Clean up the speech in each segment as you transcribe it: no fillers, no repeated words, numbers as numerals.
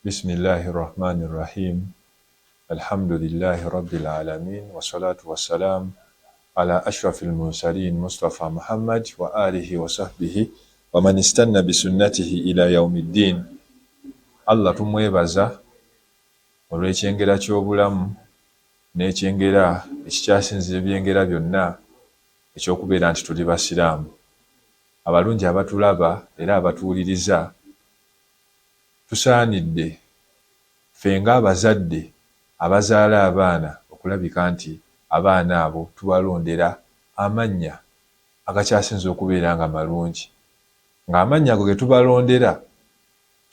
Bismillahirrahmanirrahim. Alhamdulillahi rabbil alamin. Wassalatu wassalam ala ashrafil mursalin Mustafa Muhammad wa alihi wa sahbihi wa man istanna bisunnatihi ila yawmiddin. Allah tumwebaza olw'ekyengera ky'obulamu n'ekyengera ekikyasinzira ebyengera byonna ekyokubeera nti tuli basiraamu. Abalungi abatulaba era abatuwuliriza, tusaanidde ffe ng'abazadde abazaala abaana okulabika nti abaana abo tubalondera amannya agakyasinza okubeera nga malungi. Ng'amannya ago ge tubalondera,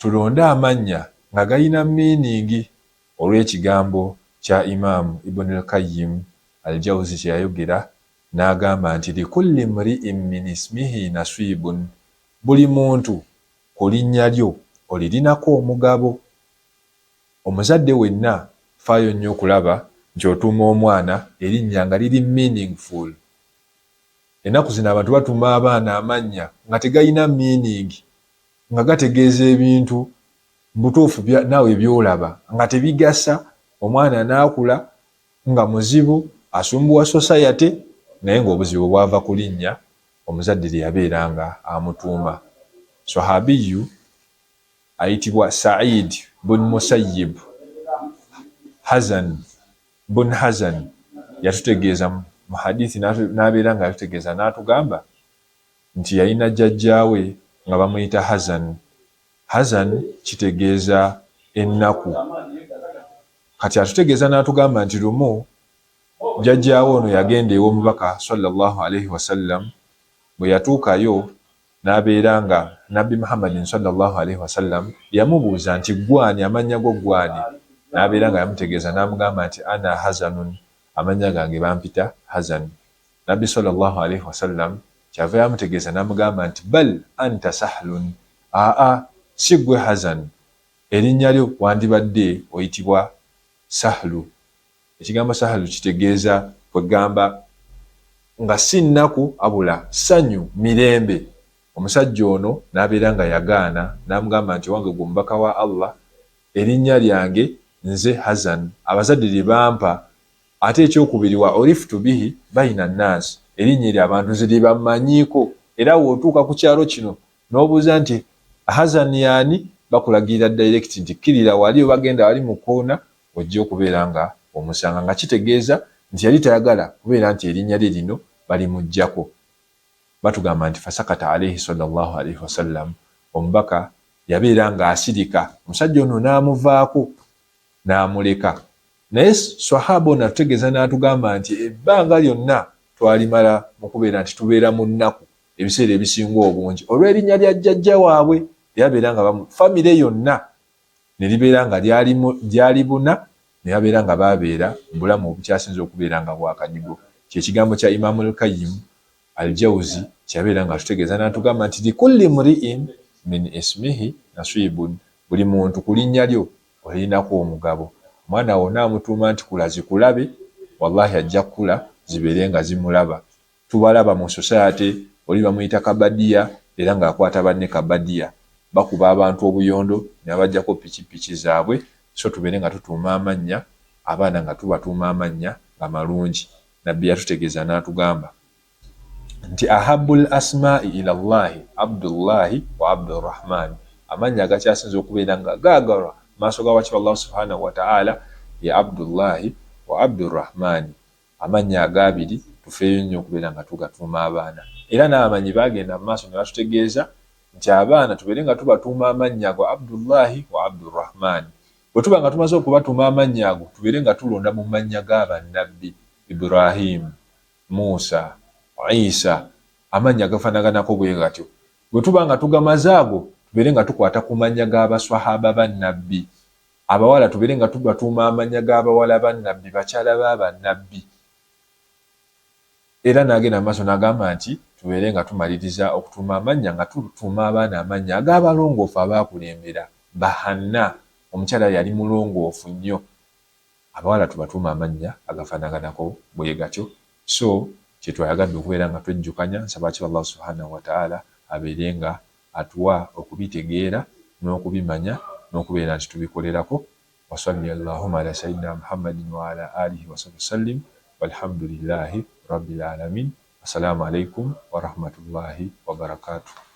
tulonde amannya nga galina miiningi olw'ekigambo kya Imaamu Ibn al-Qayyim al-Jawzi kye yayogera n'agamba nti likulli mri'in min ismihi nasibun, buli muntu ku linnya lyo olirinako omugabo. Omuzadde wenna faayo nnyo okulaba nti otuuma omwana erinnya nga liri meaningful. Ennaku zino abantu batuuma abaana amannya nga tegalina meaning, nga gategeeza ebintu butuufu naawe byolaba nga tebigasa. Omwana n'akula nga muzibu, asumbuwa society, naye ng'obuzibu bwava ku linnya omuzadde lye yabeera nga amutuuma. Sahabiyu ayitibwa Sa'id bun Musayyib bun Hazan yatutegeeza mu hadithi n'abeera nga yatutegeeza n'atugamba nti yalina jjajjaawe nga bamuyita Hazan. Hazan kitegeeza ennaku. Kati atutegeeza n'atugamba nti lumu jjajjaawe ono yagenda ew'omubaka sallallahu alaihi wasallam. Bwe yatuukayo n'abeera nga Nabbi Muhammadin sallallahu alaihi wasallam yamubuuza nti gwani, amannya go gwani? N'abeera nga yamutegeeza n'amugamba nti ana Hazanun, amannya gange bampita Hazan. Nabbi sallallahu alaihi wasallam kyava yamutegeeza n'amugamba nti bal anta Sahlun, si gwe Hazan, erinnya lyo wandibadde oyitibwa Sahlu. Ekigambo Sahlu kitegeeza kwegamba nga si nnaku abula ssanyu, mirembe. Omusajja ono n'abeera nga yagaana n'amugamba nti wange gwe mubaka wa Allah, erinnya lyange nze Hazan, abazadde lye bampa, ate ekyokubiri wa oriftu bihi bayina nnaasi, erinnya eryo abantu nze lye bammanyiiko. Era wootuuka ku kyalo kino n'obuuza nti Hazan yaani, bakulagirira direct nti kkirira wali bagenda wali mu koona ojja okubeera nga omusanga, nga kitegeeza nti yali tayagala kubeera nti erinnya lye lino balimuggyako. Batugamba nti fasakata alaihi sallallahu alaihi wasallam, omubaka yabeera nga asirika, omusajja ono n'amuvaako n'amuleka. Naye sahaba ono atutegeeza n'atugamba nti ebbanga lyonna twalimala mu kubeera nti tubeera mu nnaku ebiseera ebisinga obungi olw'erinnya lya jjajja waabwe lyabeera nga famire yonna ne libeera nga lyali buna, ne babeera nga babeera bulamu obukyasinza okubeera nga bwakanyigo. Kyekigambo kya Imaamu al-Qayyim al-Jawzi kyabeera nga atutegeeza n'atugamba nti likulli mri'in min ismihi nasibun, buli muntu ku linnya lyo olinako omugabo. Omwana wonna amutuuma nti kula zikulabe, wallahi ajja kula zibeere nga zimulaba. Tubalaba mu society, oli bamuyita kabadiya era ng'akwata banne kabadiya, bakuba abantu obuyondo ne babajjako pikipiki zaabwe. So tubeere nga tutuuma amannya abaana nga tubatuuma amannya nga malungi. Nabbi yatutegeeza n'atugamba nti ahabul asma'i ila Allahi Abdullahi wa Abdurrahman, amannya agakyasinza okubeera nga gaagalwa maaso ga wakiri Allah subhanahu wa ta'ala ya Abdullahi wa Abdurrahman. Amannya agabiri tufeeyo nnyo okubeera nga tugatuuma abaana. Era n'abamanyi bagenda mu maaso ne batutegeeza nti abaana tubeere nga tubatuuma amannya go Abdullahi wa Abdurrahman. Bwe tuba nga tumaze okubatuuma amannya ago, tubeere nga tulonda mu mannya g'abannabbi Ibrahim, Musa, Isa, amannya gafaanaganako bwe gatyo. Bwe tuba nga tugamaze ago, tubeere nga tukwata ku mannya g'abaswahaba bannabbi. Abawala tubeere nga tubatuuma amannya g'abawala bannabbi, bakyala b'abannabbi. Era n'agenda mu maaso n'agamba nti tubeere nga tumaliriza okutuuma amannya nga tutuuma abaana amannya ag'abalongoofu abaakulembera. Bahanna, omukyala yali mulongoofu nnyo. Abawala tubatuuma amannya agafaanaganako bwe gatyo. So kyetwayagadde okubeera nga twejjukanya, nsaba ki Allah subhanahu wa ta'ala abeere nga atuwa okubitegeera n'okubimanya n'okubeera nti tubikolerako. Wa sallallahu ala sayyidina Muhammadin wa ala alihi wa sallim walhamdulillahi rabbil alamin. Assalamu alaikum wa rahmatullahi wa barakatuh.